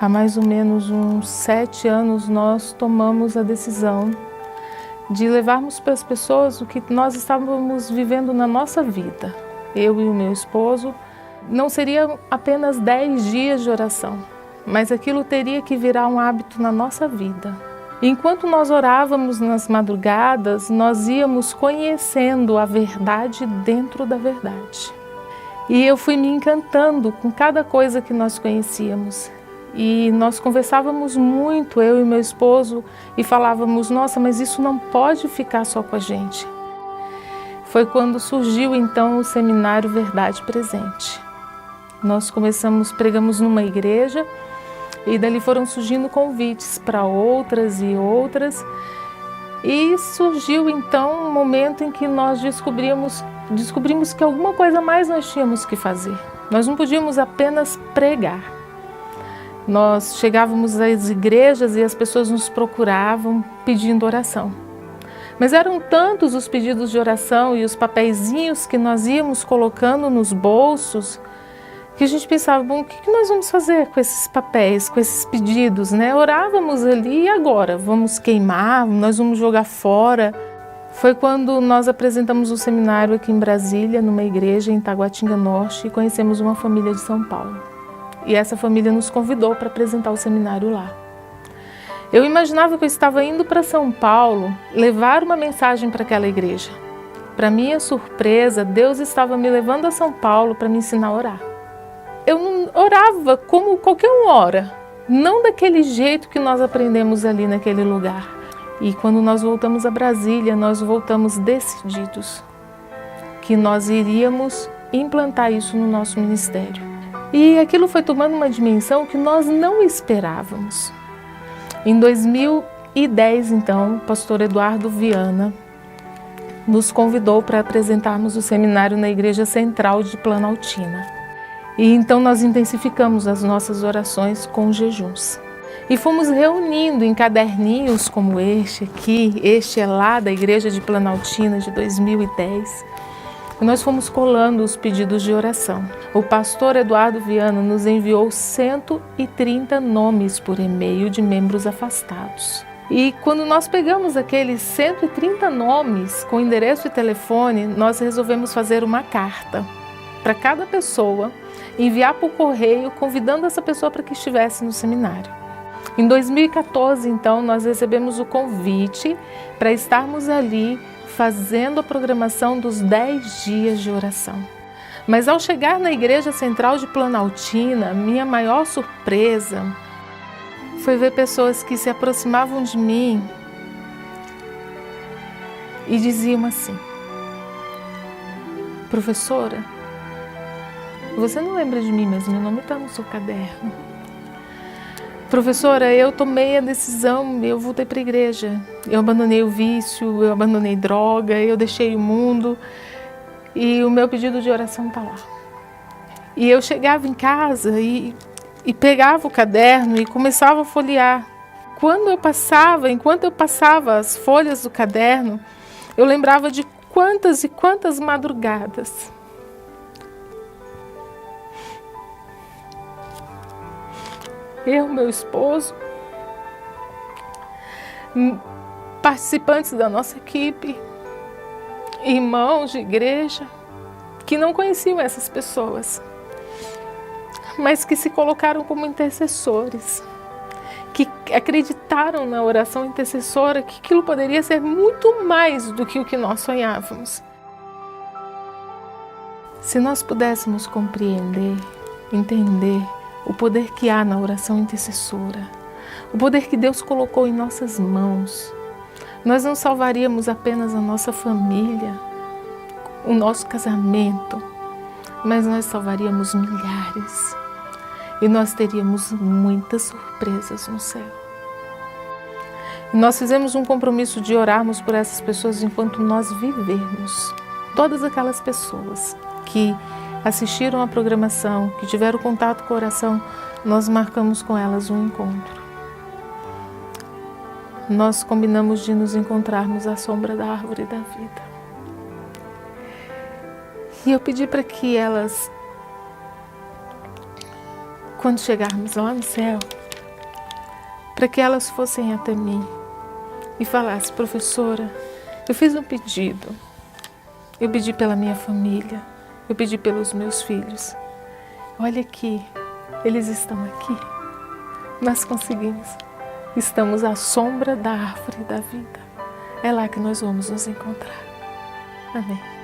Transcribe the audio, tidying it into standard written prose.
Há mais ou menos uns 7 anos nós tomamos a decisão de levarmos para as pessoas o que nós estávamos vivendo na nossa vida. Eu e o meu esposo, não seria apenas 10 dias de oração, mas aquilo teria que virar um hábito na nossa vida. Enquanto nós orávamos nas madrugadas, nós íamos conhecendo a verdade dentro da verdade. E eu fui me encantando com cada coisa que nós conhecíamos. E nós conversávamos muito, eu e meu esposo, e falávamos, nossa, mas isso não pode ficar só com a gente. Foi quando surgiu então o seminário Verdade Presente. Nós pregamos numa igreja e dali foram surgindo convites para outras e outras. E surgiu então um momento em que nós descobrimos que alguma coisa mais nós tínhamos que fazer. Nós não podíamos apenas pregar. Nós chegávamos às igrejas e as pessoas nos procuravam pedindo oração. Mas eram tantos os pedidos de oração e os papeizinhos que nós íamos colocando nos bolsos, que a gente pensava, bom, o que nós vamos fazer com esses papéis, com esses pedidos, né? Orávamos ali e agora? Vamos queimar? Nós vamos jogar fora? Foi quando nós apresentamos o seminário aqui em Brasília, numa igreja em Taguatinga Norte, e conhecemos uma família de São Paulo. E essa família nos convidou para apresentar o seminário lá. Eu imaginava que eu estava indo para São Paulo levar uma mensagem para aquela igreja. Para minha surpresa, Deus estava me levando a São Paulo para me ensinar a orar. Eu não orava como qualquer um ora, não daquele jeito que nós aprendemos ali naquele lugar. E quando nós voltamos a Brasília, nós voltamos decididos que nós iríamos implantar isso no nosso ministério. E aquilo foi tomando uma dimensão que nós não esperávamos. Em 2010, então, o pastor Eduardo Viana nos convidou para apresentarmos o seminário na Igreja Central de Planaltina. E então nós intensificamos as nossas orações com jejuns. E fomos reunindo em caderninhos como este aqui, este é lá da Igreja de Planaltina de 2010. E nós fomos colando os pedidos de oração. O pastor Eduardo Viana nos enviou 130 nomes por e-mail de membros afastados. E quando nós pegamos aqueles 130 nomes com endereço e telefone, nós resolvemos fazer uma carta para cada pessoa, enviar por correio, convidando essa pessoa para que estivesse no seminário. Em 2014, então, nós recebemos o convite para estarmos ali fazendo a programação dos 10 dias de oração. Mas ao chegar na Igreja Central de Planaltina, minha maior surpresa foi ver pessoas que se aproximavam de mim e diziam assim, professora, você não lembra de mim, mas meu nome está no seu caderno. Professora, eu tomei a decisão, eu voltei para a igreja. Eu abandonei o vício, eu abandonei droga, eu deixei o mundo e o meu pedido de oração está lá. E eu chegava em casa e pegava o caderno e começava a folhear. Enquanto eu passava as folhas do caderno, eu lembrava de quantas e quantas madrugadas eu, meu esposo, participantes da nossa equipe, irmãos de igreja, que não conheciam essas pessoas, mas que se colocaram como intercessores, que acreditaram na oração intercessora, que aquilo poderia ser muito mais do que o que nós sonhávamos. Se nós pudéssemos compreender, entender o poder que há na oração intercessora, o poder que Deus colocou em nossas mãos, nós não salvaríamos apenas a nossa família, o nosso casamento, mas nós salvaríamos milhares e nós teríamos muitas surpresas no céu. E nós fizemos um compromisso de orarmos por essas pessoas enquanto nós vivermos. Todas aquelas pessoas que assistiram à programação, que tiveram contato com a oração, nós marcamos com elas um encontro. Nós combinamos de nos encontrarmos à sombra da árvore da vida. E eu pedi para que elas, quando chegarmos lá no céu, para que elas fossem até mim e falassem: professora, eu fiz um pedido. Eu pedi pela minha família, eu pedi pelos meus filhos. Olha aqui, eles estão aqui. Nós conseguimos. Estamos à sombra da árvore da vida. É lá que nós vamos nos encontrar. Amém.